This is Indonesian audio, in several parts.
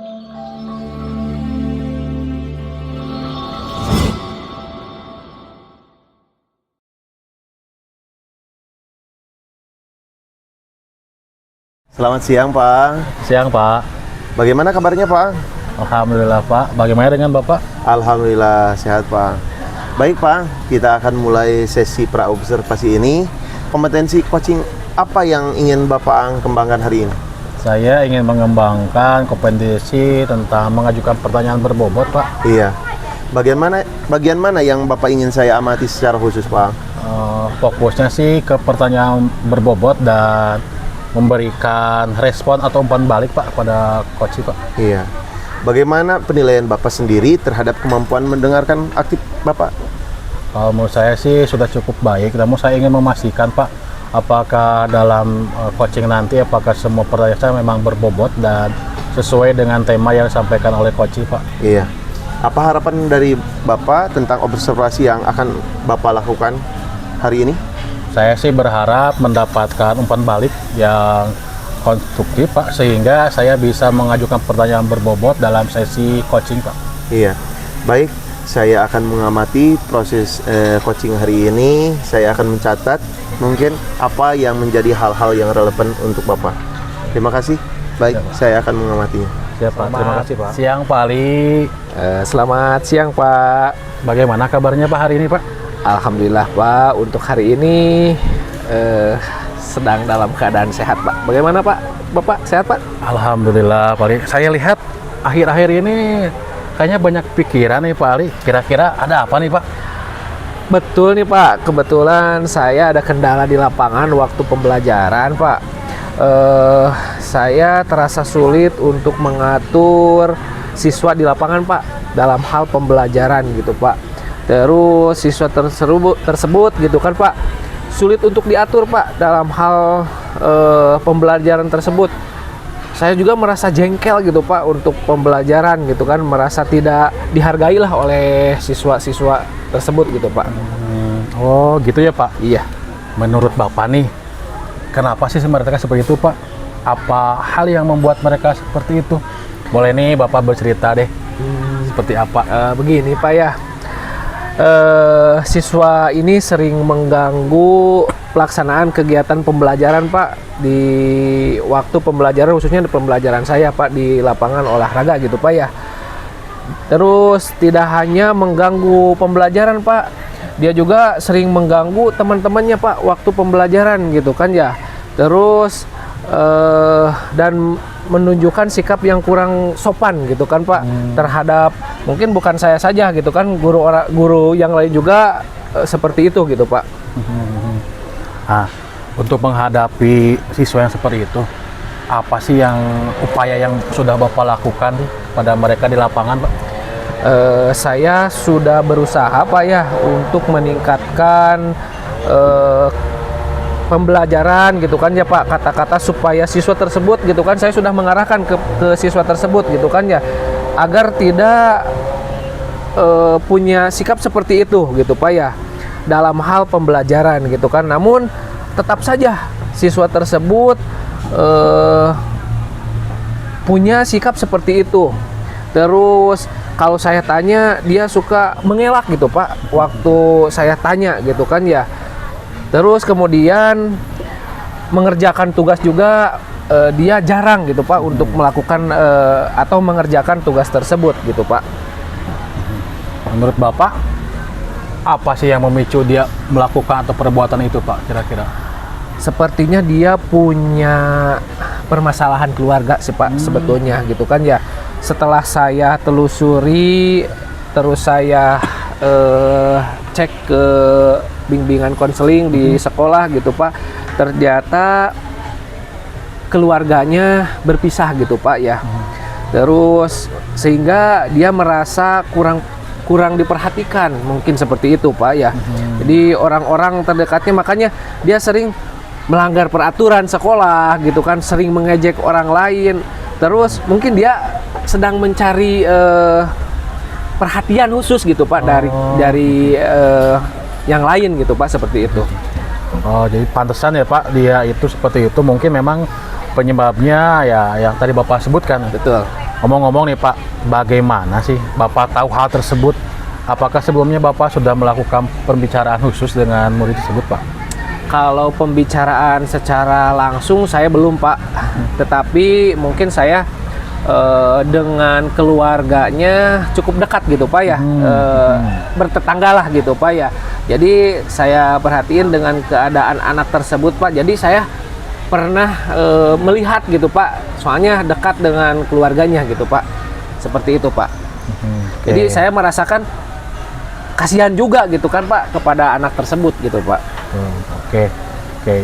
Selamat siang, Pak. Siang, Pak. Bagaimana kabarnya, Pak? Alhamdulillah, Pak. Bagaimana dengan Bapak? Alhamdulillah sehat, Pak. Baik, Pak. Kita akan mulai sesi praobservasi ini. Kompetensi coaching apa yang ingin Bapak kembangkan hari ini? Saya ingin mengembangkan kompetensi tentang mengajukan pertanyaan berbobot, Pak. Iya. Bagian mana yang Bapak ingin saya amati secara khusus, Pak? Fokusnya sih ke pertanyaan berbobot dan memberikan respon atau umpan balik, Pak, pada coach, Pak. Iya. Bagaimana penilaian Bapak sendiri terhadap kemampuan mendengarkan aktif Bapak? Kalau menurut saya sih sudah cukup baik, namun saya ingin memastikan, Pak, apakah dalam coaching nanti, apakah semua pertanyaan saya memang berbobot dan sesuai dengan tema yang disampaikan oleh coach, Pak. Iya. Apa harapan dari Bapak tentang observasi yang akan Bapak lakukan hari ini? Saya sih berharap mendapatkan umpan balik yang konstruktif, Pak, sehingga saya bisa mengajukan pertanyaan berbobot dalam sesi coaching, Pak. Iya, baik. Saya akan mengamati proses coaching hari ini. Saya akan mencatat mungkin apa yang menjadi hal-hal yang relevan untuk Bapak. Terima kasih. Baik, ya, saya akan mengamatinya. Siap, Pak. Terima kasih, Pak. Siang, Pak Ali. Selamat siang, Pak. Bagaimana kabarnya, Pak, hari ini, Pak? Alhamdulillah, Pak. Untuk hari ini sedang dalam keadaan sehat, Pak. Bagaimana, Pak? Bapak sehat, Pak? Alhamdulillah, Pak Ali. Saya lihat akhir-akhir ini kayaknya banyak pikiran nih, Pak Ali. Kira-kira ada apa nih, Pak? Betul nih, Pak. Kebetulan saya ada kendala di lapangan waktu pembelajaran, Pak. Saya terasa sulit untuk mengatur siswa di lapangan, Pak, dalam hal pembelajaran gitu, Pak. Terus siswa tersebut gitu kan, Pak, sulit untuk diatur, Pak, dalam hal pembelajaran tersebut. Saya juga merasa jengkel gitu, Pak, untuk pembelajaran gitu kan, merasa tidak dihargai lah oleh siswa-siswa tersebut gitu, Pak. Oh gitu ya, Pak? Iya. Menurut Bapak nih, kenapa sih mereka seperti itu, Pak? Apa hal yang membuat mereka seperti itu? Boleh nih Bapak bercerita deh, seperti apa? Begini, Pak, ya. Siswa ini sering mengganggu pelaksanaan kegiatan pembelajaran, Pak, di waktu pembelajaran, khususnya di pembelajaran saya, Pak, di lapangan olahraga gitu, Pak, ya. Terus tidak hanya mengganggu pembelajaran, Pak, dia juga sering mengganggu teman-temannya, Pak, waktu pembelajaran gitu kan, ya. Terus dan menunjukkan sikap yang kurang sopan gitu kan, Pak, terhadap mungkin bukan saya saja gitu kan, guru yang lain juga seperti itu gitu, Pak. Nah, untuk menghadapi siswa yang seperti itu, apa sih yang upaya yang sudah Bapak lakukan pada mereka di lapangan, Pak? Saya sudah berusaha, Pak, ya, untuk meningkatkan pembelajaran gitu kan, ya, Pak, kata-kata supaya siswa tersebut gitu kan, saya sudah mengarahkan ke siswa tersebut gitu kan, ya, agar tidak punya sikap seperti itu gitu, Pak, ya, dalam hal pembelajaran gitu kan. Namun tetap saja siswa tersebut punya sikap seperti itu. Terus kalau saya tanya, dia suka mengelak gitu, Pak, waktu saya tanya gitu kan, ya. Terus kemudian mengerjakan tugas juga dia jarang gitu, Pak, untuk melakukan atau mengerjakan tugas tersebut gitu, Pak. Menurut Bapak, apa sih yang memicu dia melakukan atau perbuatan itu, Pak, kira-kira? Sepertinya dia punya permasalahan keluarga sih, Pak, sebetulnya gitu kan, ya. Setelah saya telusuri, terus saya cek ke bimbingan konseling di sekolah gitu, Pak, ternyata keluarganya berpisah gitu, Pak, ya. Terus sehingga dia merasa kurang diperhatikan, mungkin seperti itu, Pak, ya. Jadi orang-orang terdekatnya, makanya dia sering melanggar peraturan sekolah gitu kan, sering mengejek orang lain. Terus mungkin dia sedang mencari perhatian khusus gitu, Pak, dari yang lain gitu, Pak, seperti itu. Oh, jadi pantesan ya, Pak, dia itu seperti itu. Mungkin memang penyebabnya ya yang tadi Bapak sebutkan. Betul. Ngomong-ngomong nih Pak, bagaimana sih Bapak tahu hal tersebut? Apakah sebelumnya Bapak sudah melakukan pembicaraan khusus dengan murid tersebut Pak? Kalau pembicaraan secara langsung saya belum Pak, tetapi mungkin saya dengan keluarganya cukup dekat gitu Pak ya, bertetangga lah gitu Pak ya. Jadi saya perhatiin dengan keadaan anak tersebut Pak, jadi saya pernah melihat gitu Pak, soalnya dekat dengan keluarganya gitu Pak, seperti itu Pak. Jadi saya merasakan kasihan juga gitu kan Pak kepada anak tersebut gitu Pak. Oke,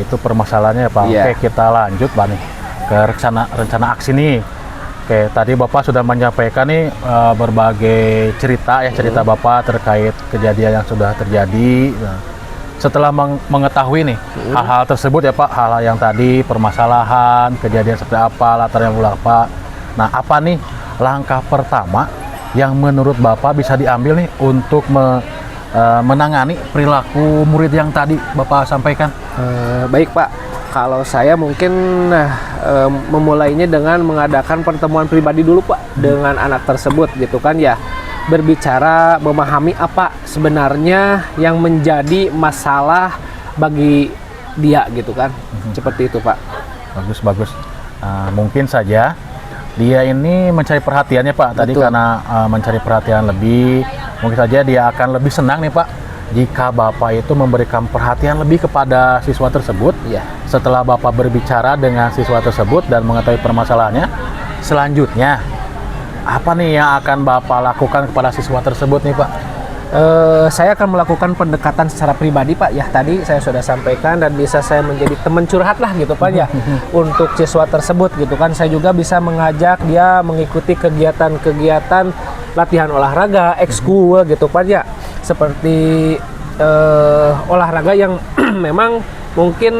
itu permasalahannya ya Pak. Iya. Oke, kita lanjut Pak nih ke rencana aksi nih. Oke, tadi Bapak sudah menyampaikan nih berbagai cerita Bapak terkait kejadian yang sudah terjadi. Nah, setelah mengetahui nih hal-hal tersebut ya Pak, hal-hal yang tadi permasalahan, kejadian seperti apa, latar yang Bapak. Nah, apa nih langkah pertama yang menurut Bapak bisa diambil nih untuk menangani perilaku murid yang tadi Bapak sampaikan? Baik Pak, kalau saya mungkin memulainya dengan mengadakan pertemuan pribadi dulu Pak dengan anak tersebut gitu kan ya, berbicara memahami apa sebenarnya yang menjadi masalah bagi dia gitu kan, seperti itu Pak. Bagus. Mungkin saja dia ini mencari perhatiannya Pak. Tadi Betul. karena mencari perhatian lebih, mungkin saja dia akan lebih senang nih Pak jika Bapak itu memberikan perhatian lebih kepada siswa tersebut. Iya. Setelah Bapak berbicara dengan siswa tersebut dan mengetahui permasalahannya, selanjutnya apa nih yang akan Bapak lakukan kepada siswa tersebut nih Pak? Saya akan melakukan pendekatan secara pribadi Pak ya, tadi saya sudah sampaikan, dan bisa saya menjadi teman curhat lah gitu Pak ya untuk siswa tersebut gitu kan. Saya juga bisa mengajak dia mengikuti kegiatan-kegiatan latihan olahraga ekskul gitu Pak ya, seperti olahraga yang memang mungkin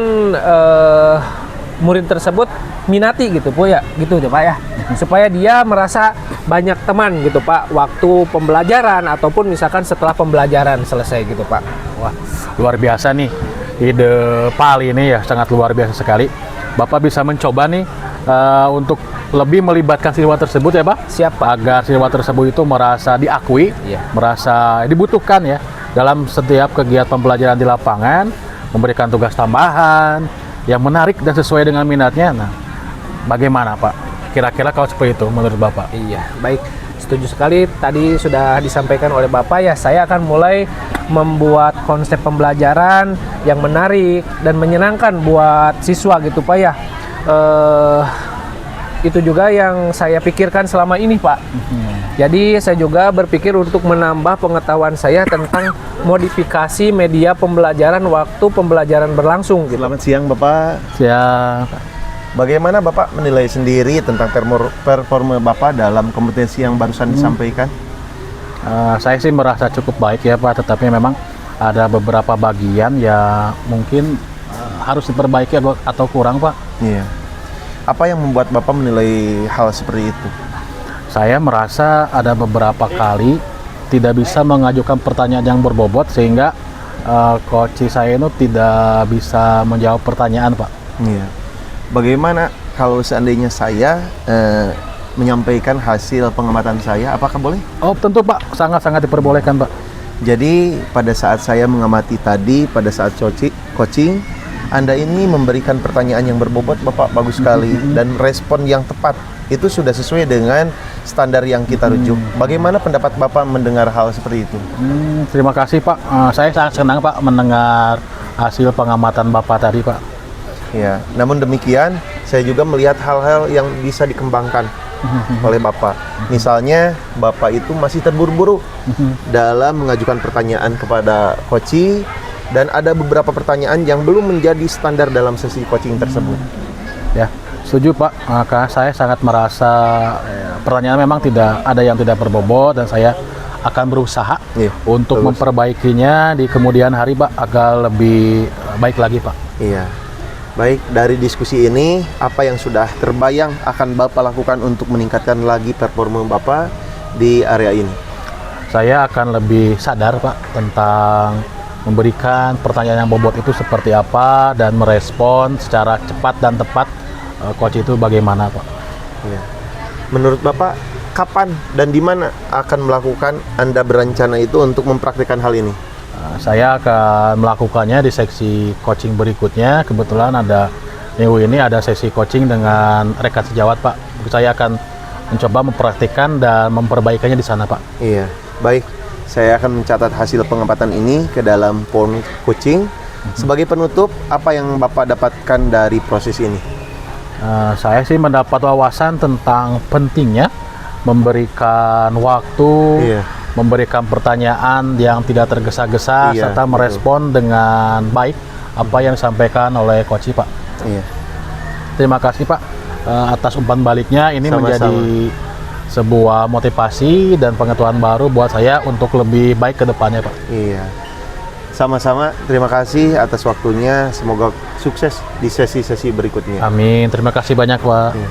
murid tersebut minati gitu Pak ya, gitu Pak ya, supaya dia merasa banyak teman gitu Pak waktu pembelajaran ataupun misalkan setelah pembelajaran selesai gitu Pak. Wah, luar biasa nih ide Pak Ali ini ya, sangat luar biasa sekali. Bapak bisa mencoba nih untuk lebih melibatkan siswa tersebut ya Pak. Siapa? Agar siswa tersebut itu merasa diakui, Iya. merasa dibutuhkan ya dalam setiap kegiatan pembelajaran di lapangan, memberikan tugas tambahan yang menarik dan sesuai dengan minatnya. Nah, bagaimana Pak? Kira-kira kalau seperti itu menurut Bapak? Iya, baik. Setuju sekali, tadi sudah disampaikan oleh Bapak ya, saya akan mulai membuat konsep pembelajaran yang menarik dan menyenangkan buat siswa gitu Pak ya. Itu juga yang saya pikirkan selama ini Pak. Jadi saya juga berpikir untuk menambah pengetahuan saya tentang modifikasi media pembelajaran waktu pembelajaran berlangsung gitu. Selamat siang Bapak. Siap. Bagaimana Bapak menilai sendiri tentang performa Bapak dalam kompetisi yang barusan disampaikan? Saya sih merasa cukup baik ya Pak, tetapi memang ada beberapa bagian yang mungkin harus diperbaiki atau kurang Pak. Iya. Apa yang membuat Bapak menilai hal seperti itu? Saya merasa ada beberapa kali tidak bisa mengajukan pertanyaan yang berbobot sehingga coach saya itu tidak bisa menjawab pertanyaan Pak. Iya. Bagaimana kalau seandainya saya menyampaikan hasil pengamatan saya, apakah boleh? Oh tentu Pak, sangat-sangat diperbolehkan Pak. Jadi pada saat saya mengamati tadi, pada saat coaching, Anda ini memberikan pertanyaan yang berbobot, Bapak, bagus sekali, dan respon yang tepat. Itu sudah sesuai dengan standar yang kita rujuk. Bagaimana pendapat Bapak mendengar hal seperti itu? Terima kasih Pak, saya sangat senang Pak mendengar hasil pengamatan Bapak tadi Pak. Ya, namun demikian, saya juga melihat hal-hal yang bisa dikembangkan oleh Bapak. Misalnya, Bapak itu masih terburu-buru dalam mengajukan pertanyaan kepada coach, dan ada beberapa pertanyaan yang belum menjadi standar dalam sesi coaching tersebut. Ya, setuju Pak. Maka saya sangat merasa pertanyaan memang tidak ada yang tidak berbobot, dan saya akan berusaha untuk memperbaikinya di kemudian hari Pak agar lebih baik lagi Pak. Iya. Baik, dari diskusi ini, apa yang sudah terbayang akan Bapak lakukan untuk meningkatkan lagi performa Bapak di area ini? Saya akan lebih sadar Pak tentang memberikan pertanyaan yang bobot itu seperti apa dan merespon secara cepat dan tepat coach itu bagaimana Pak. Iya. Menurut Bapak, kapan dan di mana akan melakukan Anda berencana itu untuk mempraktikkan hal ini? Saya akan melakukannya di seksi coaching berikutnya. Kebetulan ada minggu ini ada sesi coaching dengan rekan sejawat, Pak. Saya akan mencoba mempraktikkan dan memperbaikannya di sana, Pak. Iya, baik. Saya akan mencatat hasil pengamatan ini ke dalam form coaching. Sebagai penutup, apa yang Bapak dapatkan dari proses ini? Saya sih mendapat wawasan tentang pentingnya memberikan waktu, Iya. memberikan pertanyaan yang tidak tergesa-gesa, Iya, serta betul. merespon dengan baik apa yang disampaikan oleh coach, Pak. Iya. Terima kasih, Pak, atas umpan baliknya. Ini Sama-sama. menjadi sebuah motivasi dan pengetahuan baru buat saya untuk lebih baik ke depannya, Pak. Iya. Sama-sama, terima kasih atas waktunya. Semoga sukses di sesi-sesi berikutnya. Amin. Terima kasih banyak, Pak. Iya.